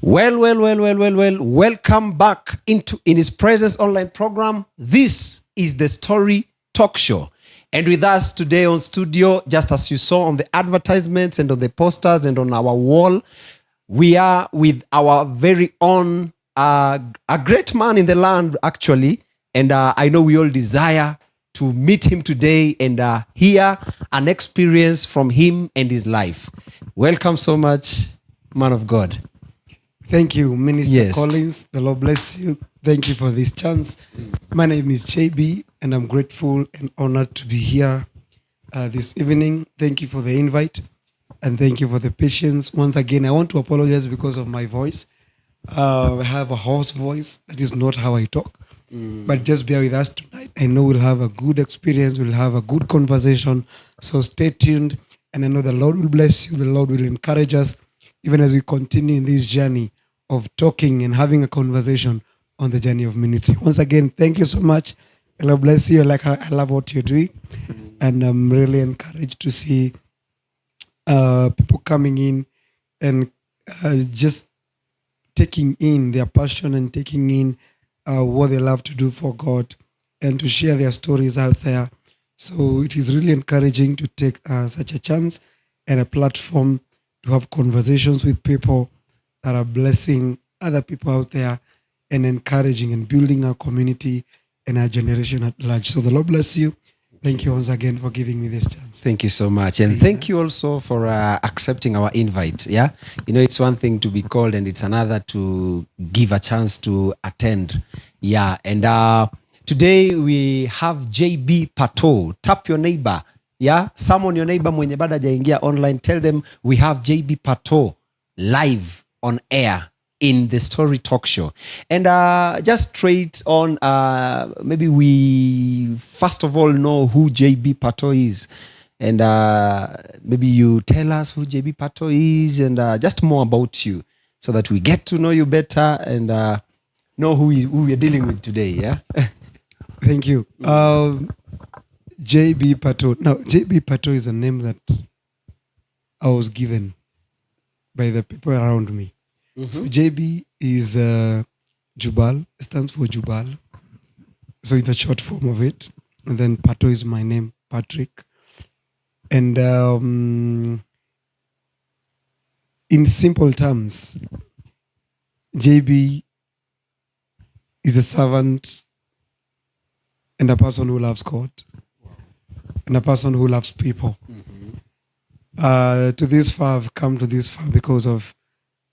Well. Welcome back in His Presence online program. This is the Story Talk Show. And with us today on studio, just as you saw on the advertisements and on the posters and on our wall, we are with our very own, a great man in the land, actually. And I know we all desire to meet him today and hear an experience from him and his life. Welcome so much, man of God. Thank you, Minister Collins. The Lord bless you. Thank you for this chance. My name is JB, and I'm grateful and honored to be here this evening. Thank you for the invite, and thank you for the patience. Once again, I want to apologize because of my voice. I have a hoarse voice. That is not how I talk. But just bear with us tonight. I know we'll have a good experience. We'll have a good conversation. So stay tuned. And I know the Lord will bless you. The Lord will encourage us, even as we continue in this journey of talking and having a conversation on the journey of ministry. Once again, thank you so much. The Lord bless you. I love what you're doing. And I'm really encouraged to see people coming in and just taking in their passion and taking in what they love to do for God and to share their stories out there. So it is really encouraging to take such a chance and a platform to have conversations with people that are blessing other people out there and encouraging and building our community and our generation at large. So the Lord bless you. Thank you once again for giving me this chance. Thank you so much. And thank you also for accepting our invite. Yeah. You know, it's one thing to be called and it's another to give a chance to attend. Yeah. And today we have JB Patoh. Tap your neighbor. Yeah. Summon your neighbor mwenye bado hajaingia online. Tell them we have JB Patoh live on air in the Story Talk Show. And just straight on, maybe we first of all know who JB Patoh is. And maybe you tell us who JB Patoh is and just more about you so that we get to know you better and know who we are dealing with today. Yeah. Thank you. JB Patoh. Now, JB Patoh is a name that I was given by the people around me. So JB is Jubal, stands for Jubal. So it's the short form of it. And then Patoh is my name, Patrick. And in simple terms, JB is a servant and a person who loves God and a person who loves people. To this far, I've come to this far because of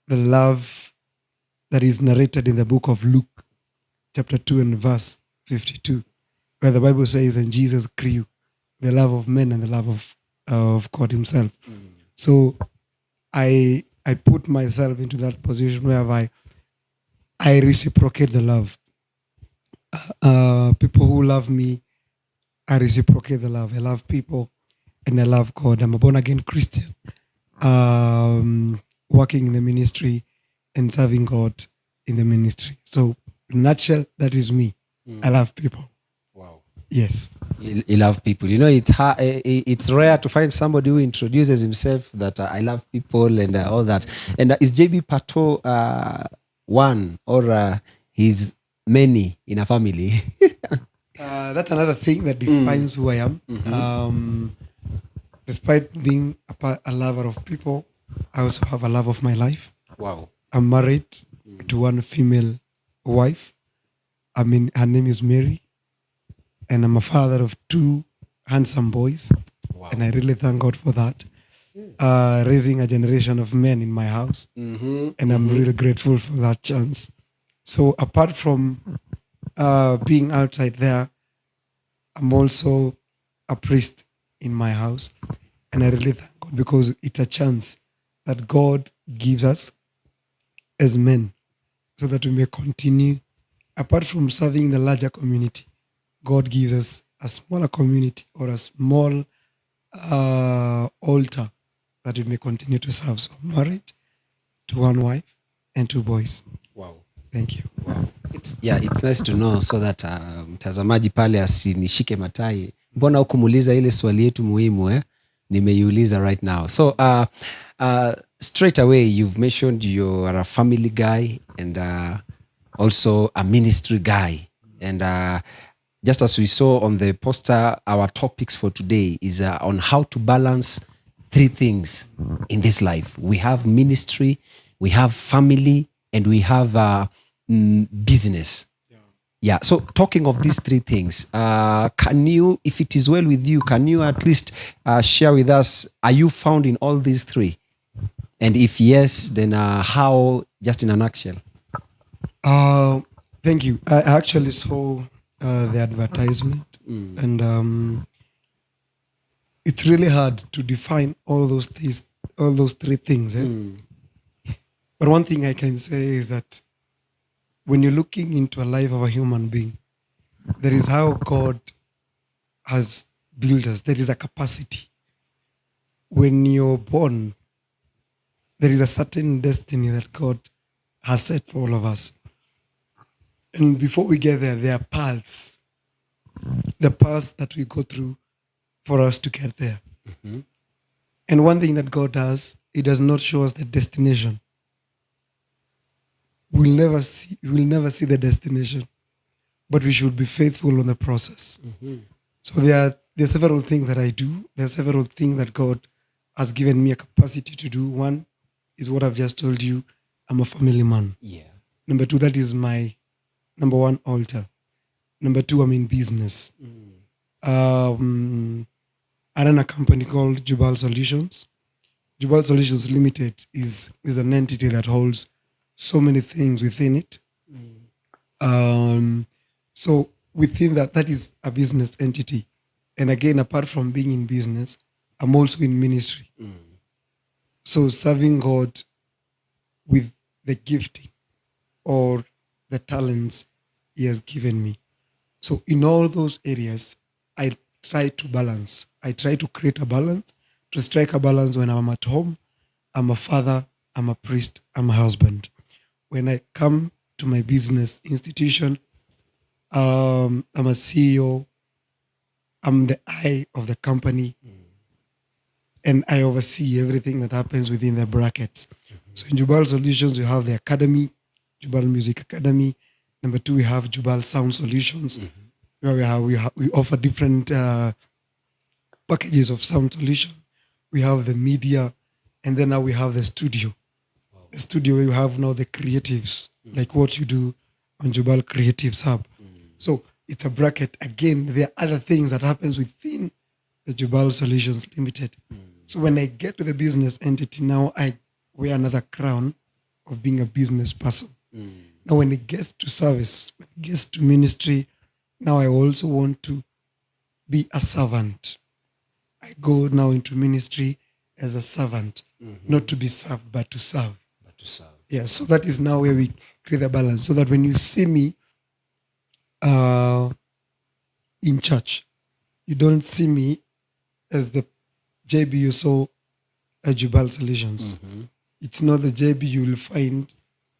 the love that is narrated in the book of Luke, chapter 2 and verse 52, where the Bible says, and Jesus grew the love of men and the love of God himself. So I put myself into that position whereby I reciprocate the love. People who love me, I reciprocate the love. I love people and I love God. I'm a born-again Christian. Working in the ministry and serving God in the ministry. So, in a nutshell, that is me. I love people. Wow. Yes. You love people. You know, it's rare to find somebody who introduces himself that I love people and all that. And is JB Patoh one or he's many in a family? That's another thing that defines who I am. Despite being a lover of people, I also have a love of my life. Wow. I'm married to one female wife. I mean, her name is Mary. And I'm a father of 2 handsome boys. Wow. And I really thank God for that. Raising a generation of men in my house. And I'm really grateful for that chance. So apart from being outside there, I'm also a priest in my house. And I really thank God because it's a chance that God gives us as men so that we may continue. Apart from serving the larger community, God gives us a smaller community or a small altar that we may continue to serve. So I'm married to 1 wife and 2 boys. Wow. Thank you. Wow. It's nice to know so that mtazamaji pale asinishike matai. Mbona hukumuuliza ile swali yetu muhimu nimeiuliza right now. So straight away, you've mentioned you're a family guy and also a ministry guy. And just as we saw on the poster, our topics for today is on how to balance three things in this life. We have ministry, we have family, and we have business. Yeah. So talking of these three things, can you, if it is well with you, can you at least share with us, are you found in all these three? And if yes, then how, just in a nutshell? Thank you. I actually saw the advertisement, and it's really hard to define all those things, all those three things. But one thing I can say is that when you're looking into a life of a human being, that is how God has built us. There is a capacity. When you're born, there is a certain destiny that God has set for all of us. And before we get there are paths, the paths that we go through for us to get there. And one thing that God does, He does not show us the destination. We'll never see the destination, but we should be faithful on the process. So there are several things that I do. There are several things that God has given me a capacity to do. One is what I've just told you. I'm a family man. Yeah. Number two, that is my number one altar. Number two, I'm in business. I run a company called Jubal Solutions. Jubal Solutions Limited is an entity that holds so many things within it. So within that is a business entity. And again, apart from being in business, I'm also in ministry. So serving God with the gifting or the talents He has given me. So in all those areas, I try to balance. I try to create a balance, to strike a balance when I'm at home. I'm a father, I'm a priest, I'm a husband. When I come to my business institution, I'm a CEO, I'm the eye of the company, and I oversee everything that happens within the brackets. So in Jubal Solutions, we have the academy, Jubal Music Academy. Number two, we have Jubal Sound Solutions, where we offer different packages of sound solution. We have the media, and then now we have the studio. The studio where you have now the creatives, like what you do on Jubal Creatives Hub. So it's a bracket. Again, there are other things that happens within the Jubal Solutions Limited. So when I get to the business entity, now I wear another crown of being a business person. Now when it gets to service, when it gets to ministry, now I also want to be a servant. I go now into ministry as a servant, not to be served, but to serve. Yeah, so that is now where we create the balance. So that when you see me in church, you don't see me as the JB you saw at Jubal Solutions. It's not the JB you will find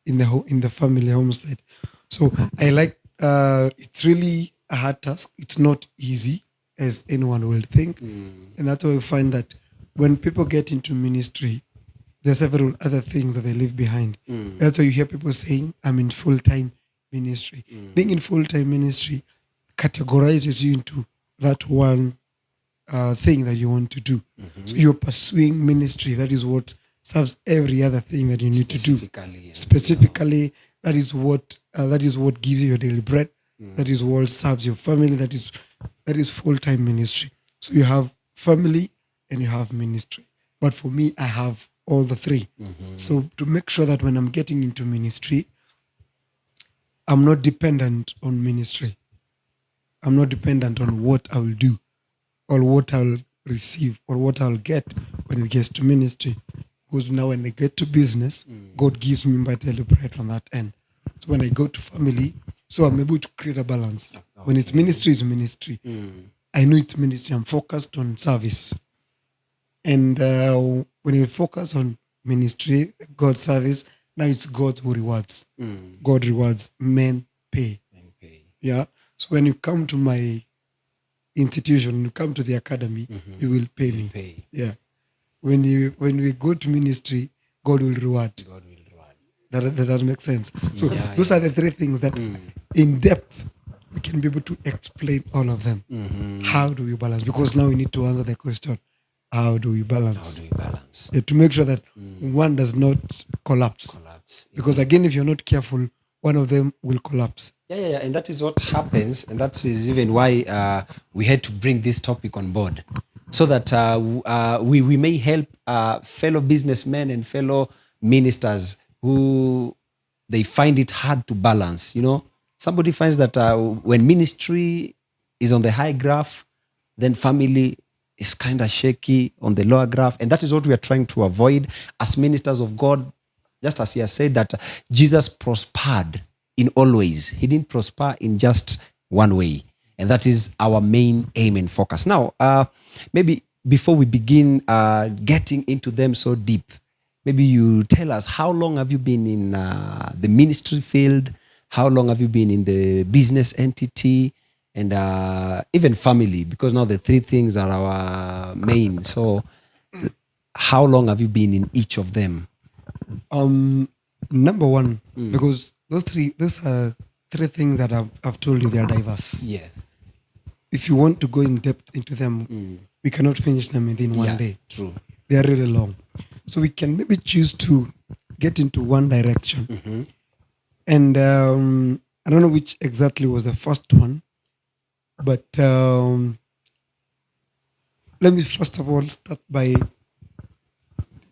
in the family homestead. So I like, it's really a hard task. It's not easy as anyone will think. And that's why we find that when people get into ministry, there are several other things that they leave behind. That's why you hear people saying, I'm in full-time ministry. Being in full-time ministry categorizes you into that one thing that you want to do. So you're pursuing ministry. That is what serves every other thing that you need to do. Specifically, that is what gives you your daily bread. That is what serves your family. That is full-time ministry. So you have family and you have ministry. But for me, I have all the three. So to make sure that when I'm getting into ministry, I'm not dependent on ministry. I'm not dependent on what I will do or what I'll receive or what I'll get when it gets to ministry. Because now when I get to business, God gives me my daily bread from that end. So when I go to family, so I'm able to create a balance. When it's ministry, it's ministry. I know it's ministry. I'm focused on service. And when you focus on ministry, God's service, now it's God who rewards. God rewards, men pay. Yeah. So when you come to my institution, you come to the academy, you will pay me. Yeah. When we go to ministry, God will reward. God will reward. That makes sense. So Yeah, those are the three things that in depth we can be able to explain all of them. How do we balance? Because now we need to answer the question, how do we balance? How do we balance? To make sure that one does not collapse. Because again, if you're not careful, one of them will collapse. Yeah. And that is what happens. And that is even why we had to bring this topic on board. So that we may help fellow businessmen and fellow ministers who they find it hard to balance. You know, somebody finds that when ministry is on the high graph, then family is kind of shaky on the lower graph. And that is what we are trying to avoid as ministers of God. Just as he has said that Jesus prospered in all ways. He didn't prosper in just one way. And that is our main aim and focus. Now, maybe before we begin getting into them so deep, maybe you tell us, how long have you been in the ministry field? How long have you been in the business entity? And even family, because now the three things are our main. So how long have you been in each of them? Number one, because those are three things that I've told you, they are diverse. Yeah. If you want to go in depth into them, we cannot finish them within one day. True. They are really long. So we can maybe choose to get into one direction. And I don't know which exactly was the first one, but let me first of all start by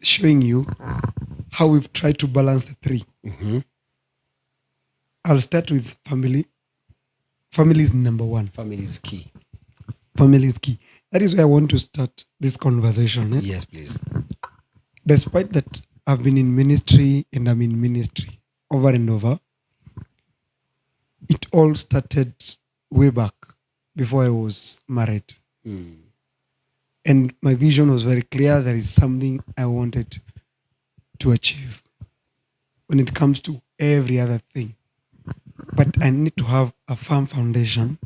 showing you how we've tried to balance the three. I'll start with family. Family is number one. Family is key. Family is key. That is where I want to start this conversation. Yes, please. Despite that I've been in ministry and I'm in ministry over and over, it all started way back before I was married. And my vision was very clear. There is something I wanted to achieve when it comes to every other thing. But I need to have a firm foundation,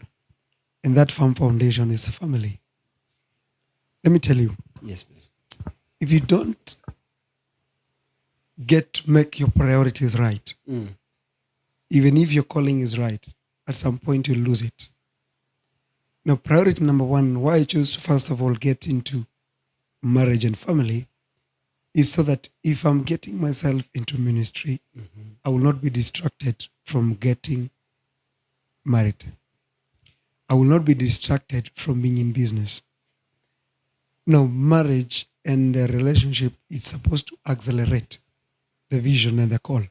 and that firm foundation is family. Let me tell you. Yes, please. If you don't get to make your priorities right, even if your calling is right, at some point you'll lose it. Now, priority number one, why I chose to first of all get into marriage and family, is so that if I'm getting myself into ministry, I will not be distracted from getting married. I will not be distracted from being in business. Now, marriage and a relationship is supposed to accelerate the vision and the call.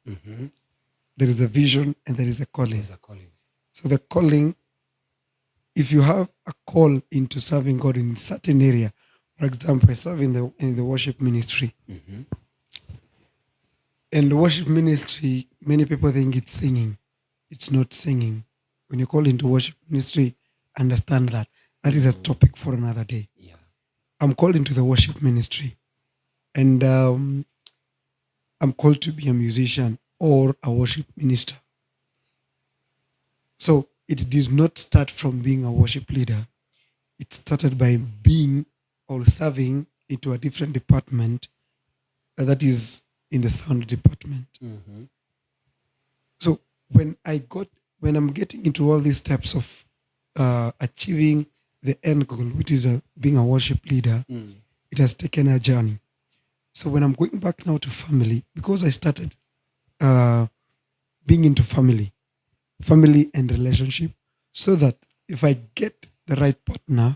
There is a vision and there is a calling. There's a calling. So the calling, if you have a call into serving God in a certain area, for example, I serve in the worship ministry. And the worship ministry, many people think it's singing. It's not singing. When you call into worship ministry, understand that. That is a topic for another day. Yeah. I'm called into the worship ministry. And I'm called to be a musician or a worship minister. So it did not start from being a worship leader. It started by being or serving into a different department that is in the sound department. So when I'm getting into all these steps of achieving the end goal, which is being a worship leader, it has taken a journey. So when I'm going back now to family, because I started being into family and relationship, so that if I get the right partner,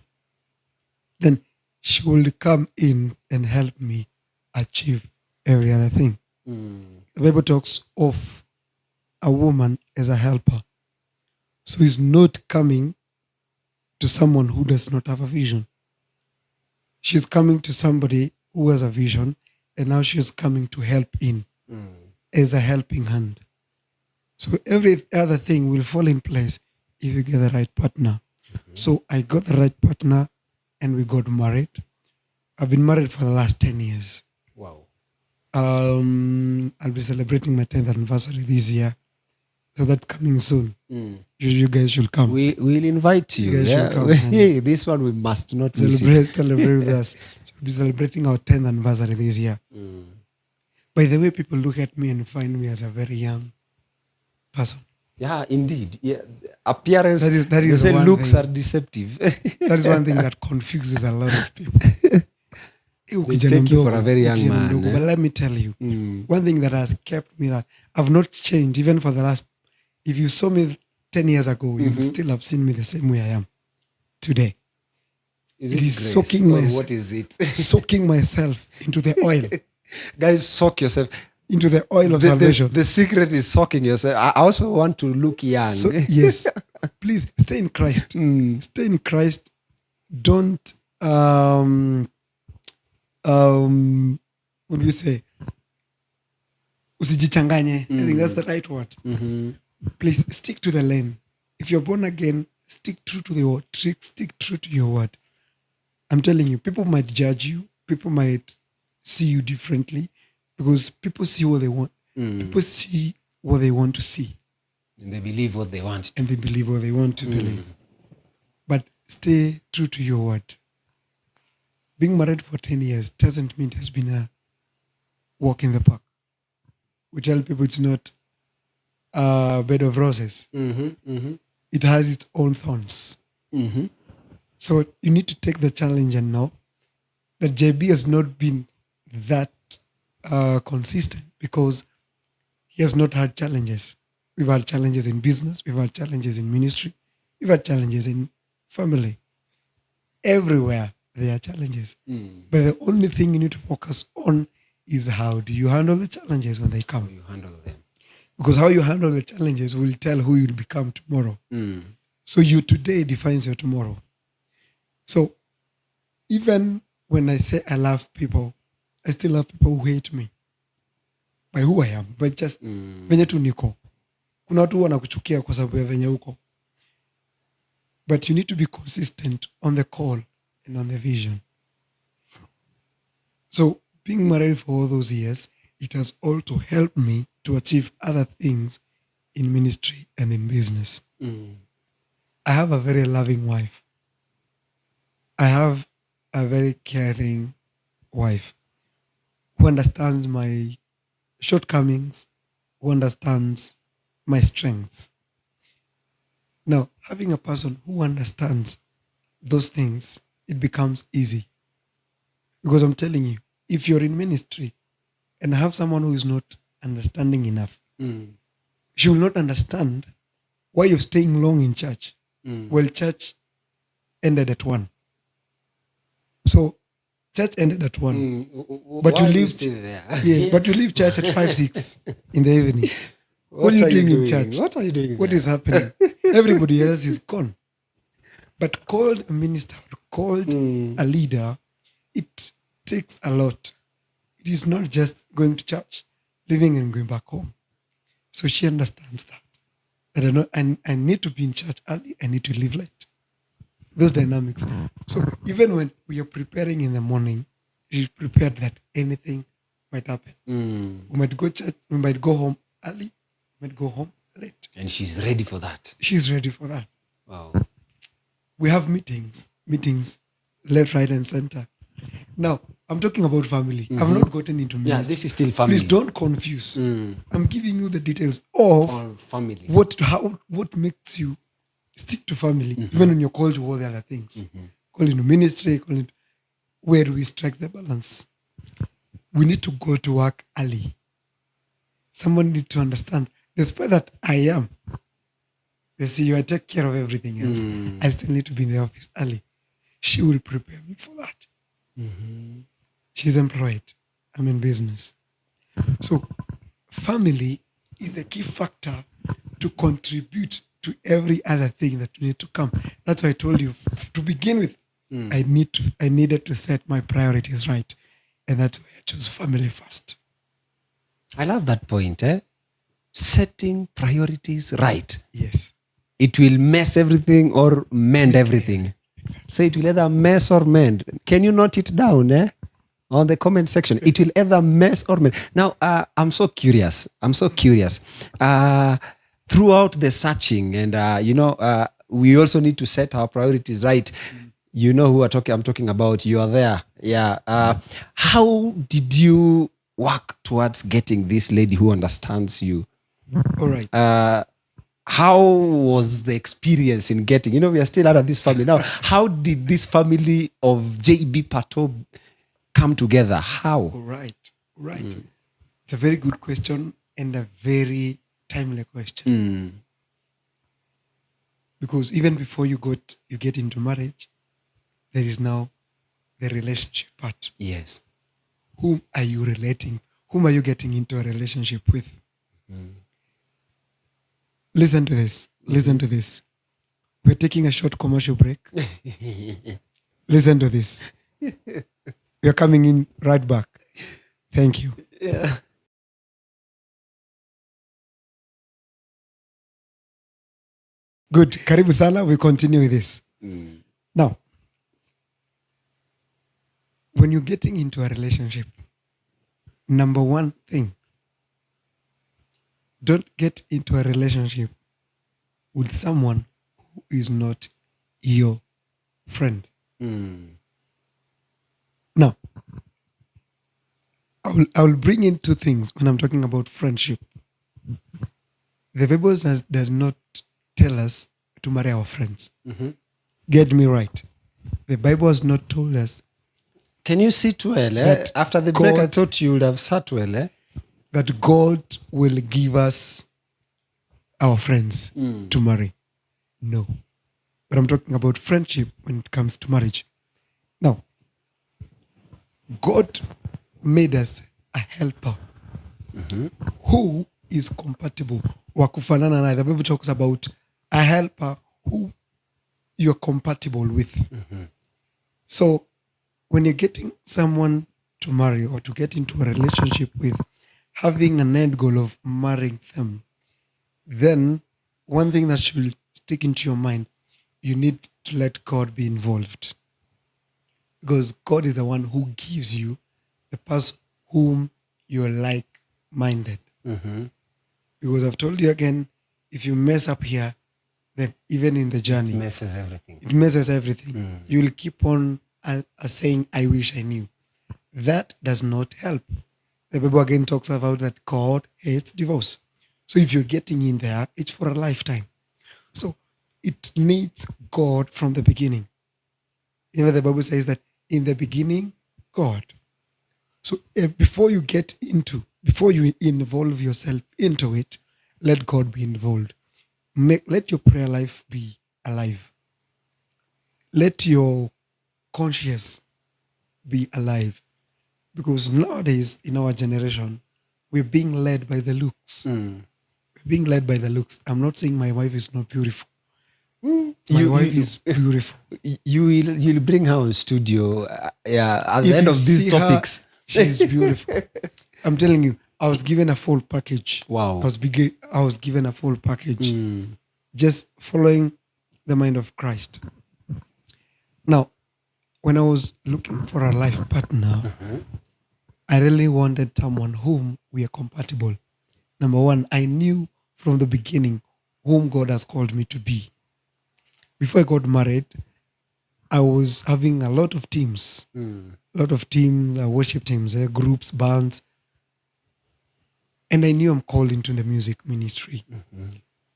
then she will come in and help me achieve every other thing. The Bible talks of a woman as a helper. So he's not coming to someone who does not have a vision. She's coming to somebody who has a vision, and now she's coming to help in as a helping hand. So every other thing will fall in place if you get the right partner. So I got the right partner and we got married. I've been married for the last 10 years. Wow. I'll be celebrating my 10th anniversary this year. So that's coming soon. You guys should come. We'll invite you. You guys should come. This one we must not celebrate with us. We'll be celebrating our 10th anniversary this year. By the way, people look at me and find me as a very young person. Yeah, indeed. Yeah, appearance. That is they say one looks thing. are deceptive. That is one thing that confuses a lot of people. They take you for a very young man. But let me tell you, one thing that has kept me that I've not changed even for the last. If you saw me 10 years ago, you would still have seen me the same way I am today. Is it is grace, soaking or myself. what is it? Soaking myself into the oil. Guys, soak yourself into the oil of salvation. The secret is soaking yourself. I also want to look young. So, yes. Please stay in Christ. Stay in Christ. Don't what do we say? Usijichanganye. I think that's the right word. Please stick to the lane. If you're born again, stick true to the word. Stick true to your word. I'm telling you, people might judge you. People might see you differently because people see what they want. People see what they want to see. And they believe what they want. And they believe what they want to believe. But stay true to your word. Being married for 10 years doesn't mean it has been a walk in the park. We tell people it's not a bed of roses. It has its own thorns. So you need to take the challenge and know that JB has not been that consistent because he has not had challenges. We've had challenges in business. We've had challenges in ministry. We've had challenges in family. Everywhere there are challenges. But the only thing you need to focus on is how do you handle the challenges when they come. How you handle them. Because how you handle the challenges will tell who you'll become tomorrow. So you today defines your tomorrow. So even when I say I love people, I still love people who hate me by who I am, but just venye tu niko. Kuna watu wanakuchukia kwa sababu ya venye uko. But you need to be consistent on the call and on the vision. So being married for all those years, it has also helped me to achieve other things in ministry and in business. I have a very loving wife. I have a very caring wife who understands my shortcomings, who understands my strength. Now, having a person who understands those things, it becomes easy. Because I'm telling you, if you're in ministry and have someone who is not understanding enough, she will not understand why you're staying long in church. Well, church ended at 1. So church ended at 1. But you leave there? but you leave church at 5, 6 in the evening. What are you doing in church? What are you doing? What is happening? Everybody else is gone. But called a minister, called a leader, it takes a lot. It is not just going to church, leaving and going back home. So she understands that. I need to be in church early, I need to leave late. Those dynamics. So even when we are preparing in the morning, she's prepared that anything might happen. We might go church, we might go home early, we might go home late. And she's ready for that. She's ready for that. Wow. We have meetings left, right, and center. Now, I'm talking about family. I've not gotten into ministry. Yeah, this is still family. Please don't confuse. I'm giving you the details of family. What makes you stick to family, even when you're called to all the other things. Called into ministry, where do we strike the balance? We need to go to work early. Someone needs to understand, despite that I am the CEO, I take care of everything else. I still need to be in the office early. She will prepare me for that. She's employed. I'm in business. So family is the key factor to contribute to every other thing that we need to come. That's why I told you, to begin with, I needed to set my priorities right. And that's why I chose family first. I love that point. Setting priorities right. Yes. It will mess everything or mend everything. Exactly. So it will either mess or mend. Can you note it down on the comment section? It will either mess or mend. Now, I'm so curious. Throughout the searching and, we also need to set our priorities right. You know who I'm talking about. You are there. Yeah. How did you work towards getting this lady who understands you. All right. How was the experience in getting, we are still out of this family now. How did this family of JB Patoh come together? How? All right. It's a very good question and a very timely question. Because even before you get into marriage, there is now the relationship part. Yes. Whom are you relating? Whom are you getting into a relationship with? Listen to this. Listen to this. We're taking a short commercial break. Listen to this. We're coming in right back. Thank you. Yeah. Good. Karibu sana. We continue with this. Now, when you're getting into a relationship, number one thing, don't get into a relationship with someone who is not your friend. Now, I will bring in two things when I'm talking about friendship. The Bible does not tell us to marry our friends. Get me right. The Bible has not told us. Can you sit well? After the break, I thought you would have sat well. That God will give us our friends to marry. No. But I'm talking about friendship when it comes to marriage. Now, God made us a helper who is compatible. Wakufanana na. The Bible talks about a helper who you're compatible with. So when you're getting someone to marry or to get into a relationship with, having an end goal of marrying them, then one thing that should stick into your mind, you need to let God be involved. Because God is the one who gives you the person whom you're like-minded. Because I've told you again, if you mess up here, then even in the journey, it messes everything. You will keep on saying, I wish I knew. That does not help. The Bible again talks about that God hates divorce. So if you're getting in there, it's for a lifetime. So it needs God from the beginning. Even the Bible says that in the beginning, God. So before you involve yourself into it, let God be involved. Let your prayer life be alive. Let your conscience be alive. Because nowadays, in our generation, we're being led by the looks. We're being led by the looks. I'm not saying my wife is not beautiful. My wife is beautiful. You'll bring her on studio. At the end of these topics, she's beautiful. I'm telling you, I was given a full package. Wow. I was given a full package. Just following the mind of Christ. Now, when I was looking for a life partner, I really wanted someone whom we are compatible. Number one, I knew from the beginning whom God has called me to be. Before I got married, I was having a lot of teams. A lot of teams, worship teams, groups, bands. And I knew I'm called into the music ministry.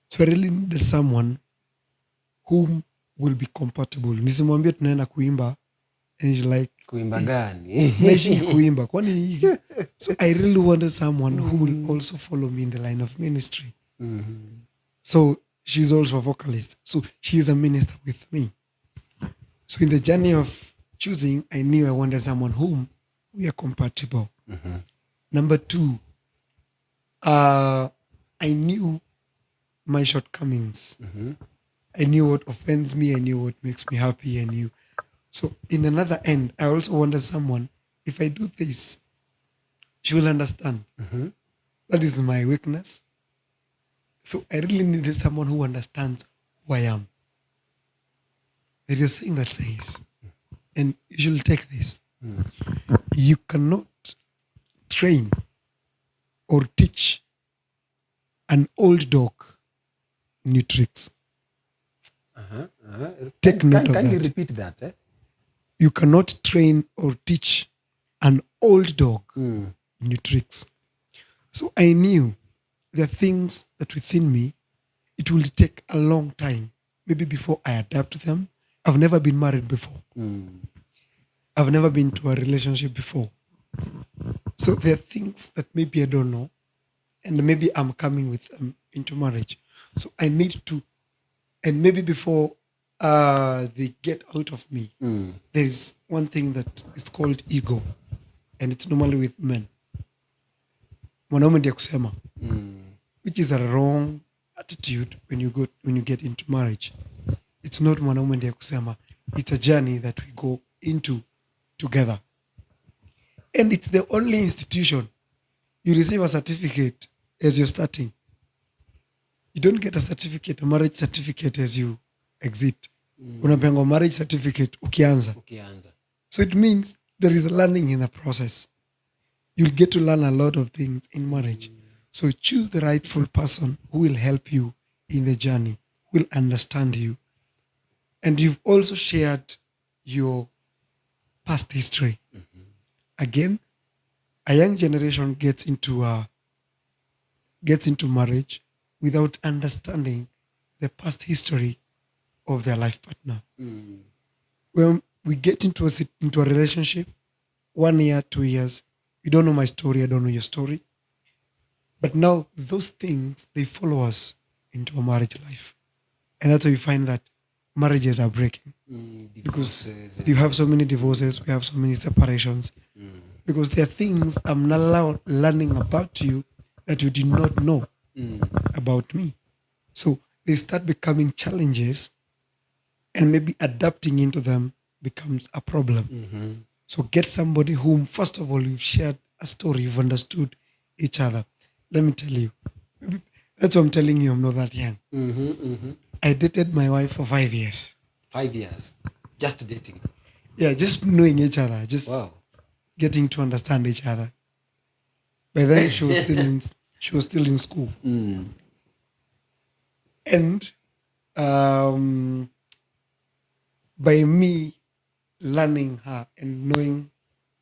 So I really needed someone whom will be compatible. Nisimwambia tunaenda kuimba. And she's like, kuimba gani? Naishi kuimba. So I really wanted someone who will also follow me in the line of ministry. So she's also a vocalist. So she's a minister with me. So in the journey of choosing, I knew I wanted someone whom we are compatible. Number two, I knew my shortcomings. I knew what offends me. I knew what makes me happy. I knew. So in another end, I also wanted someone, if I do this, she will understand. That is my weakness. So I really needed someone who understands who I am. There is a saying that says, and you should take this, you cannot train or teach an old dog new tricks. Take note of that. Can you repeat that? You cannot train or teach an old dog new tricks. So I knew there are things that within me, it will take a long time, maybe before I adapt to them. I've never been married before. I've never been to a relationship before. So there are things that maybe I don't know, and maybe I'm coming with into marriage. So I need to, and maybe before they get out of me, there is one thing that is called ego, and it's normally with men. Mwanaume ndiye kusema, which is a wrong attitude when you get into marriage. It's not mwanaume ndiye kusema. It's a journey that we go into together. And it's the only institution you receive a certificate as you're starting. You don't get a certificate, a marriage certificate as you exit. Unapewa marriage certificate ukianza. So it means there is learning in the process. You'll get to learn a lot of things in marriage. So choose the rightful person who will help you in the journey, who will understand you. And you've also shared your past history. Again, a young generation gets into marriage without understanding the past history of their life partner. When we get into a relationship, 1 year, 2 years, you don't know my story, I don't know your story. But now those things, they follow us into a marriage life. And that's how you find that marriages are breaking. Because you have so many divorces, we have so many separations. Because there are things I'm not learning about you that you did not know about me. So they start becoming challenges, and maybe adapting into them becomes a problem. So get somebody whom, first of all, you've shared a story, you've understood each other. Let me tell you, that's what I'm telling you, I'm not that young. I dated my wife for 5 years. 5 years? Just dating? Yeah, just knowing each other, just getting to understand each other. By then, she was still in school. And by me learning her and knowing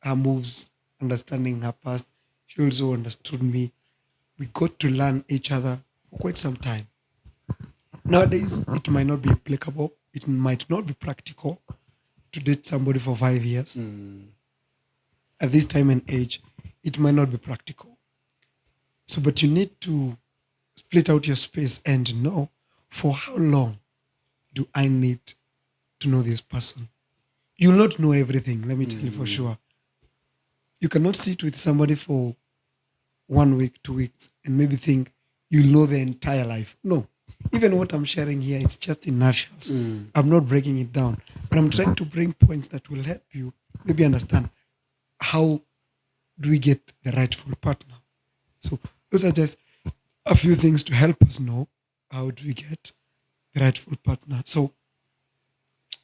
her moves, understanding her past, she also understood me. We got to learn each other for quite some time. Nowadays, it might not be applicable. It might not be practical to date somebody for 5 years. At this time and age, it might not be practical. So, but you need to split out your space and know, for how long do I need to know this person? You'll not know everything, let me tell you for sure. You cannot sit with somebody for 1 week, 2 weeks, and maybe think you'll know their entire life. No. Even what I'm sharing here, it's just in nutshells. I'm not breaking it down, but I'm trying to bring points that will help you maybe understand how do we get the rightful partner. So those are just a few things to help us know how do we get the rightful partner. So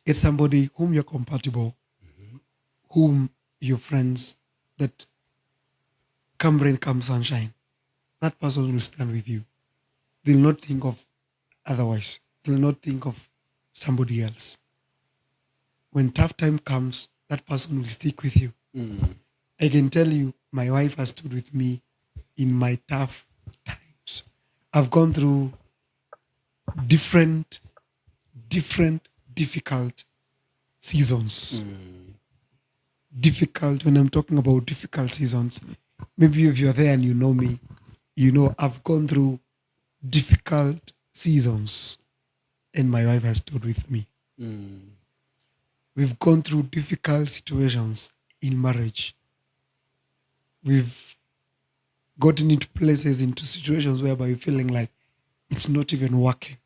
get somebody whom you're compatible, whom your friends, that come rain, come sunshine, that person will stand with you. They'll not think of otherwise. They'll not think of somebody else. When tough time comes, that person will stick with you. I can tell you, my wife has stood with me in my tough times. I've gone through different, difficult seasons. Difficult, when I'm talking about difficult seasons, maybe if you're there and you know me, you know I've gone through difficult seasons and my wife has stood with me. We've gone through difficult situations in marriage. We've gotten into places, into situations whereby you're feeling like it's not even working.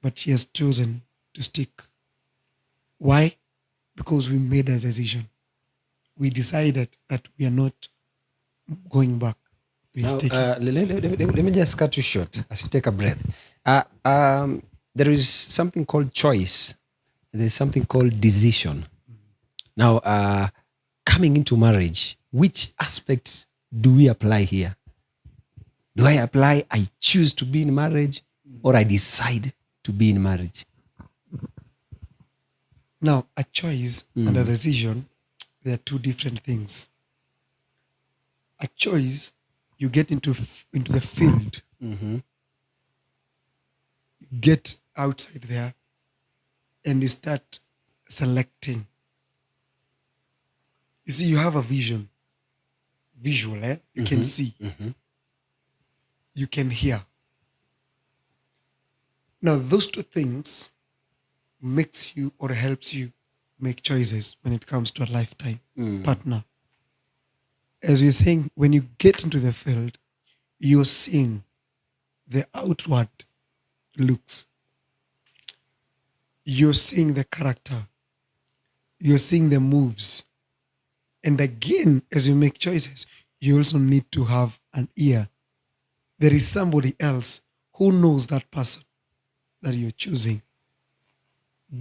But she has chosen to stick. Why? Because we made a decision. We decided that we are not going back. We are sticking. Let me just cut you short as you take a breath. There is something called choice. There's something called decision. Now, coming into marriage, which aspect do we apply here? Do I apply, I choose to be in marriage, or I decide to be in marriage? Now, a choice and a decision, they are two different things. a choice, you get into the field. You get outside there and you start selecting. You see, you have a visual, you can see, you can hear. Now, those two things makes you or helps you make choices when it comes to a lifetime partner. As we're saying, when you get into the field, you're seeing the outward looks. You're seeing the character. You're seeing the moves. And again, as you make choices, you also need to have an ear. There is somebody else who knows that person that you're choosing.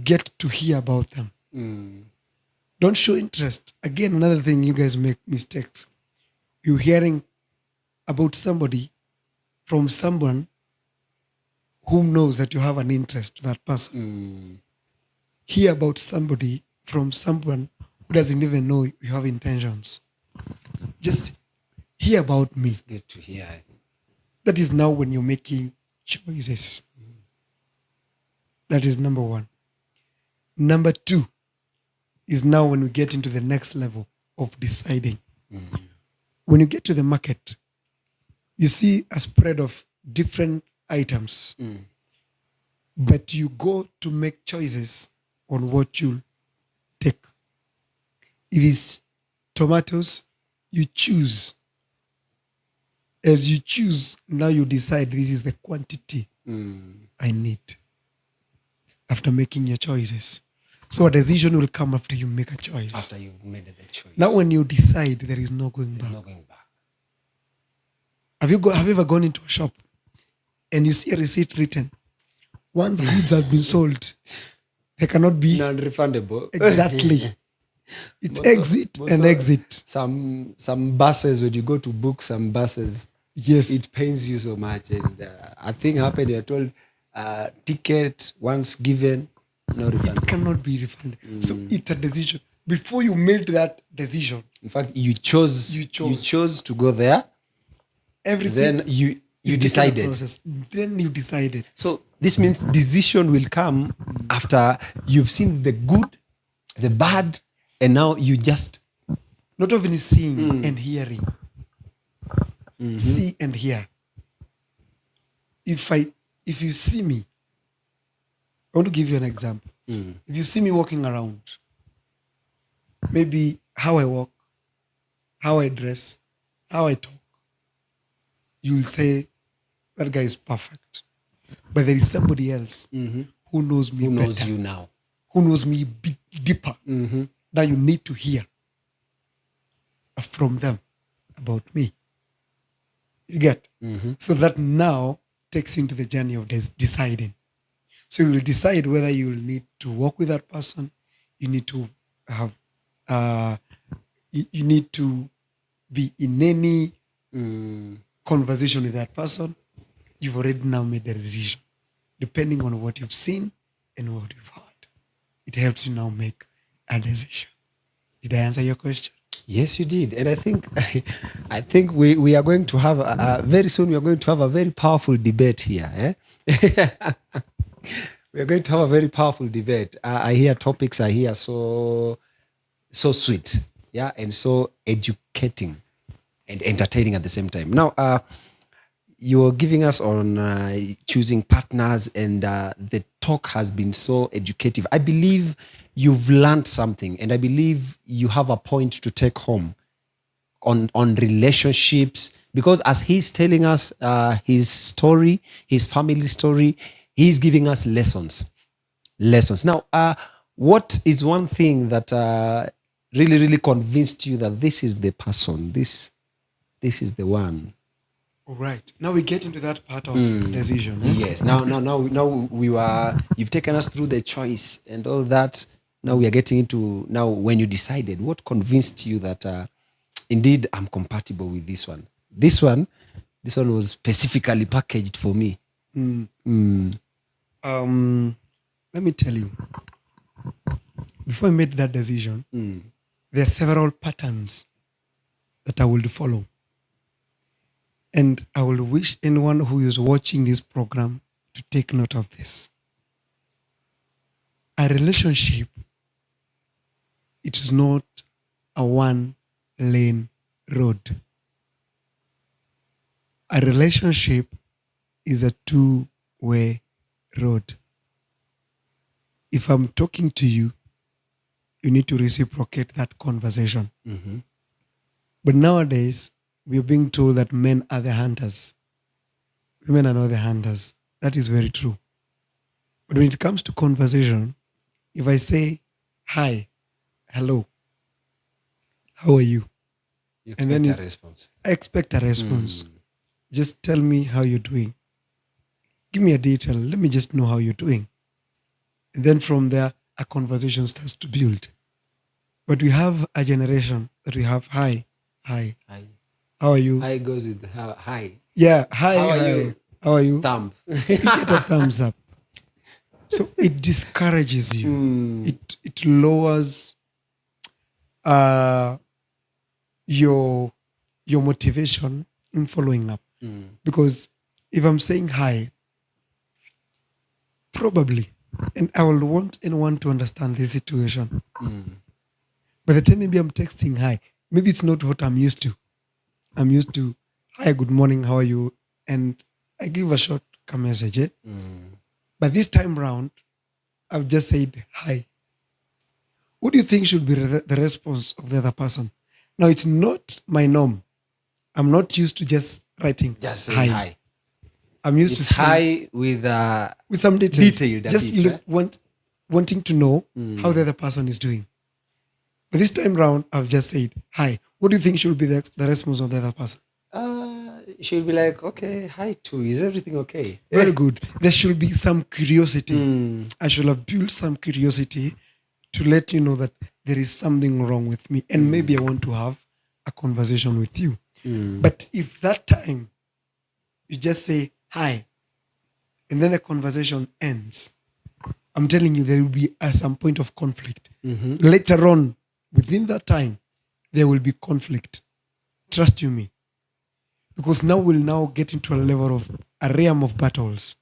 Get to hear about them. Don't show interest. Again, another thing you guys make mistakes. You're hearing about somebody from someone who knows that you have an interest to that person. Hear about somebody from someone who doesn't even know you have intentions. Just hear about me. It's good to hear. That is now when you're making choices. That is number one. Number two is now when we get into the next level of deciding. When you get to the market, you see a spread of different items, but you go to make choices on what you'll take. If it's tomatoes, you choose. As you choose, now you decide this is the quantity I need after making your choices. So a decision will come after you make a choice. After you've made the choice. Now when you decide, there is no going back. No going back. Have you ever gone into a shop and you see a receipt written? Once goods have been sold, they cannot be non-refundable. Exactly. It's exit and exit. Some buses, when you go to book some buses, yes, it pains you so much. And I think happened, you're told ticket once given, no refund. It cannot be refunded. So it's a decision. Before you made that decision, in fact, you chose to go there. Everything. Then you decided. Then you decided. So this means decision will come after you've seen the good, the bad, and now you just not even seeing and hearing. See and hear. If you see me, I want to give you an example. If you see me walking around, maybe how I walk, how I dress, how I talk, you'll say, that guy is perfect. But there is somebody else who knows me better. Who knows you now. Who knows me deeper. Now you need to hear from them about me. You get? So that now takes you into the journey of deciding. So you will decide whether you will need to work with that person. You need to have, you need to be in any conversation with that person. You've already now made the decision. Depending on what you've seen and what you've heard, it helps you now make a decision. Did I answer your question? Yes, you did. And I think we are going to have very soon. We are going to have a very powerful debate here. We are going to have a very powerful debate. I hear topics. I hear so sweet, and so educating and entertaining at the same time. Now, you're giving us on choosing partners, and the talk has been so educative. I believe you've learned something, and I believe you have a point to take home on relationships, because as he's telling us his story, his family story, he's giving us lessons. Now, what is one thing that really, really convinced you that this is the person, this is the one? All right. Now we get into that part of decision. Yes. Now you've taken us through the choice and all that. Now we are getting into when you decided, what convinced you that indeed I'm compatible with this one. This one was specifically packaged for me. Let me tell you. Before I made that decision, there are several patterns that I will follow. And I will wish anyone who is watching this program to take note of this. A relationship, it is not a one-lane road. A relationship is a two-way road. If I'm talking to you, you need to reciprocate that conversation. Mm-hmm. But nowadays, we are being told that men are the hunters. Women are not the hunters. That is very true. But when it comes to conversation, if I say, hi, hello, how are you? You expect a response. I expect a response. Just tell me how you're doing. Give me a detail. Let me just know how you're doing. And then from there, a conversation starts to build. But we have a generation that we have, hi. How are you? Hi goes with hi. Yeah, hi. How are you? Thumb. You get a thumbs up. So it discourages you. It lowers your motivation in following up. Because if I'm saying hi, probably, and I will want anyone to understand this situation. By the time maybe I'm texting hi, maybe it's not what I'm used to. I'm used to, hi, good morning, how are you? And I give a short message. But this time round, I've just said hi. What do you think should be the response of the other person? Now, it's not my norm. I'm not used to just writing just hi. I'm used to hi with some detail. Just wanting to know how the other person is doing. But this time round, I've just said hi. What do you think should be the response of the other person? She'll be like, okay, hi too. Is everything okay? Very good. There should be some curiosity. I should have built some curiosity to let you know that there is something wrong with me. And maybe I want to have a conversation with you. But if that time you just say hi, and then the conversation ends, I'm telling you, there will be some point of conflict. Later on, within that time, there will be conflict. Trust you me. Because now we'll now get into a level of a realm of battles.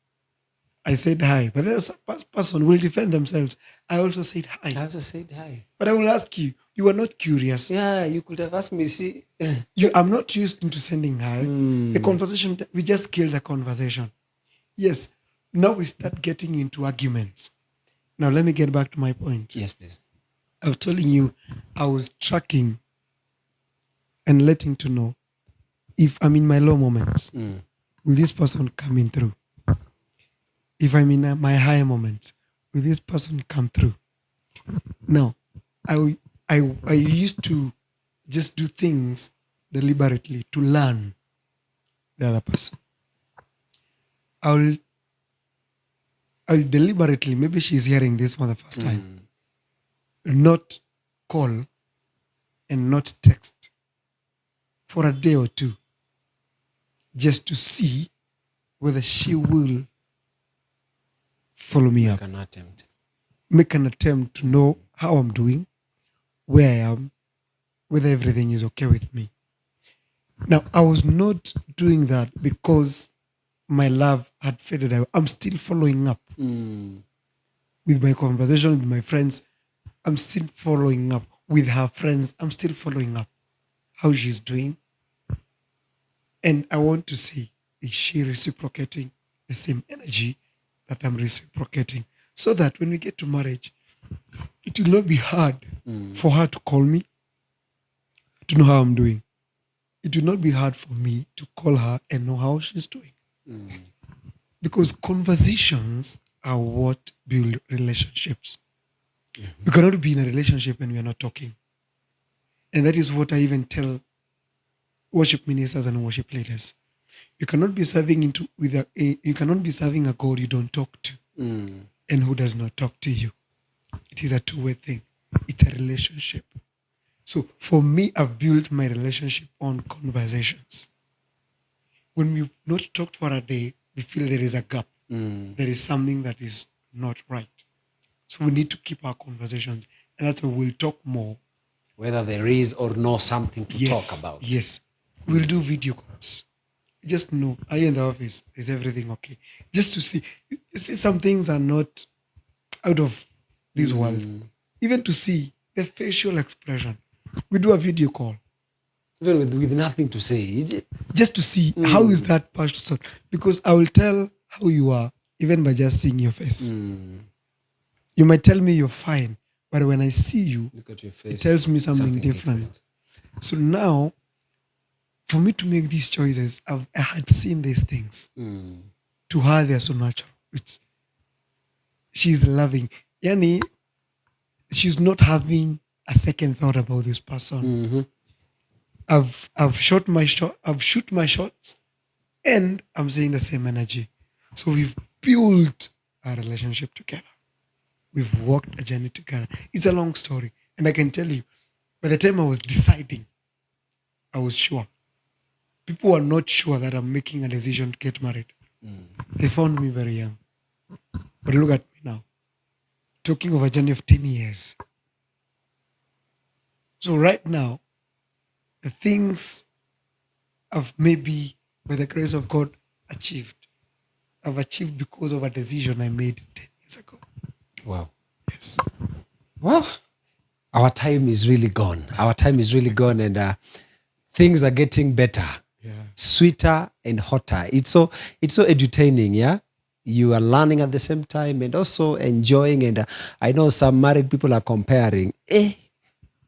I said hi, but there's a person will defend themselves. I also said hi. But I will ask you, you are not curious. Yeah, you could have asked me, see. I'm not used to sending hi. The conversation, we just kill the conversation. Yes, now we start getting into arguments. Now let me get back to my point. Yes, please. I was telling you, I was tracking and letting to know if I'm in my low moments, will this person come in through? If I'm in my high moments, will this person come through? Now, I used to just do things deliberately to learn the other person. I'll deliberately, maybe she's hearing this for the first time, not call and not text for a day or two, just to see whether she will follow me up. Make an attempt to know how I'm doing, where I am, whether everything is okay with me. Now, I was not doing that because my love had faded away. I'm still following up with my conversation with my friends. I'm still following up with her friends. I'm still following up how she's doing. And I want to see, is she reciprocating the same energy that I'm reciprocating? So that when we get to marriage, it will not be hard for her to call me to know how I'm doing. It will not be hard for me to call her and know how she's doing. Because conversations are what build relationships. You cannot be in a relationship when we are not talking. And that is what I even tell worship ministers and worship leaders. You cannot be serving you cannot be serving a God you don't talk to and who does not talk to you. It is a two-way thing. It's a relationship. So for me, I've built my relationship on conversations. When we've not talked for a day, we feel there is a gap. There is something that is not right. So we need to keep our conversations. And that's why we'll talk more. Whether there is or no something to talk about. Yes. We'll do video calls. just know, are you in the office? Is everything okay? Just to see, you see, some things are not out of this world. Even to see the facial expression. We do a video call. Even with nothing to say. Just to see how is that person. Because I will tell how you are, even by just seeing your face. You might tell me you're fine, but when I see you, Look at your face, it tells me something different. So now, for me to make these choices, I had seen these things. To her, they're so natural. She's loving. Yani, she's not having a second thought about this person. I've shot my shot. I've shoot my shots, and I'm seeing the same energy. So we've built a relationship together. We've walked a journey together. It's a long story, and I can tell you, by the time I was deciding, I was sure. People were not sure that I'm making a decision to get married. They found me very young, but look at me now, talking of a journey of 10 years. So right now, the things I've maybe, by the grace of God, achieved, I've achieved because of a decision I made 10 years ago. Wow. Yes. Well, our time is really gone. Our time is really gone, and things are getting better, sweeter and hotter. It's so entertaining, yeah? You are learning at the same time and also enjoying. And I know some married people are comparing,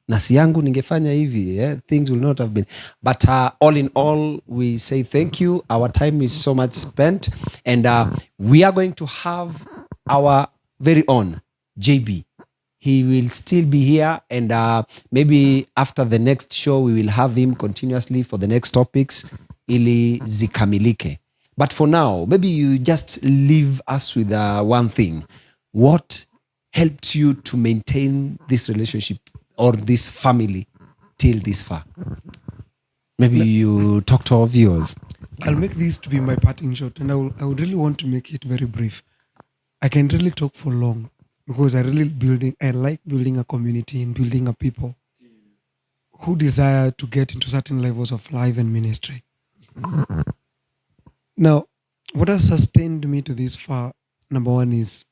nasi yangu ningefanya hivi, things will not have been. But all in all, we say thank you. Our time is so much spent, and we are going to have our very own JB. He will still be here, and maybe after the next show, we will have him continuously for the next topics, ili zikamilike. But for now, maybe you just leave us with one thing. What helped you to maintain this relationship or this family till this far? Maybe you talk to our viewers. I'll make this to be my parting shot, and I would really want to make it very brief. I can really talk for long because I like building a community and building a people who desire to get into certain levels of life and ministry. Now, what has sustained me to this far, number one, is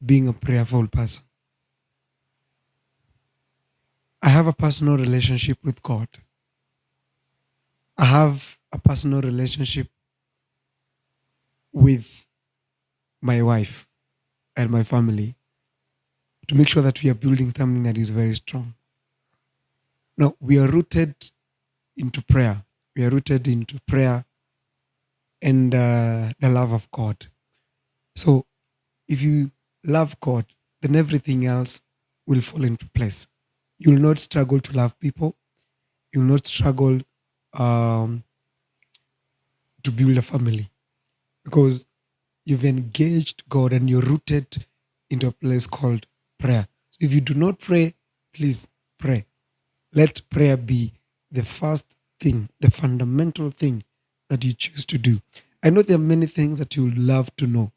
being a prayerful person. I have a personal relationship with God. I have a personal relationship with my wife and my family to make sure that we are building something that is very strong. Now, we are rooted into prayer. We are rooted into prayer and the love of God. So if you love God, then everything else will fall into place. You will not struggle to love people. You will not struggle to build a family because you've engaged God and you're rooted into a place called prayer. So if you do not pray, please pray. Let prayer be the first thing, the fundamental thing that you choose to do. I know there are many things that you would love to know.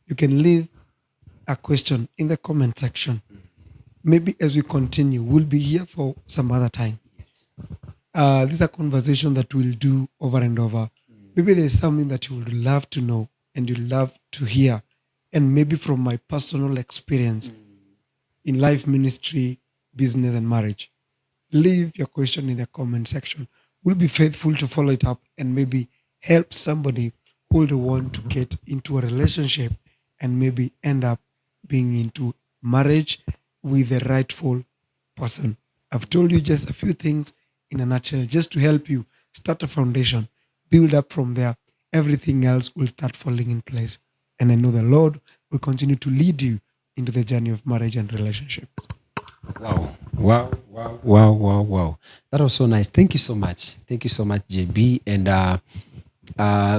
You can leave a question in the comment section. Maybe as we continue, we'll be here for some other time. This is a conversation that we'll do over and over. Maybe there's something that you would love to know and you'd love to hear. And maybe from my personal experience in life, ministry, business, and marriage. Leave your question in the comment section. We'll be faithful to follow it up and maybe help somebody who will want to get into a relationship and maybe end up being into marriage with the rightful person. I've told you just a few things in a nutshell, just to help you start a foundation, build up from there. Everything else will start falling in place. And I know the Lord will continue to lead you into the journey of marriage and relationship. Wow. That was so nice. Thank you so much. Thank you so much, JB. And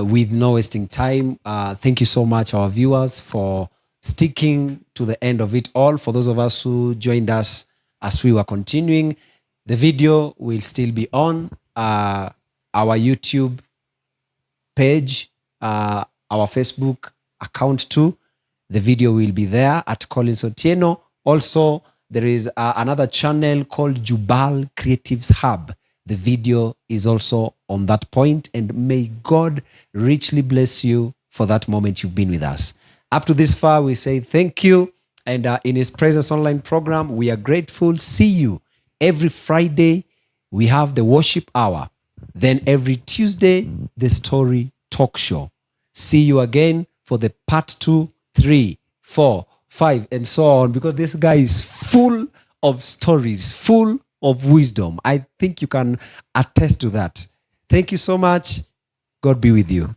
with no wasting time, thank you so much, our viewers, for sticking to the end of it all. For those of us who joined us as we were continuing, the video will still be on our YouTube page, our Facebook account too. The video will be there at Collins Otieno. Also, there is another channel called Jubal Creatives Hub. The video is also on that point, and may God richly bless you for that moment you've been with us. Up to this far, we say thank you. And in His Presence online program, we are grateful. See you every Friday. We have the worship hour. Then every Tuesday, the story talk show. See you again for the part 2, 3, 4, 5, and so on, because this guy is full of stories, full of wisdom. I think you can attest to that. Thank you so much. God be with you.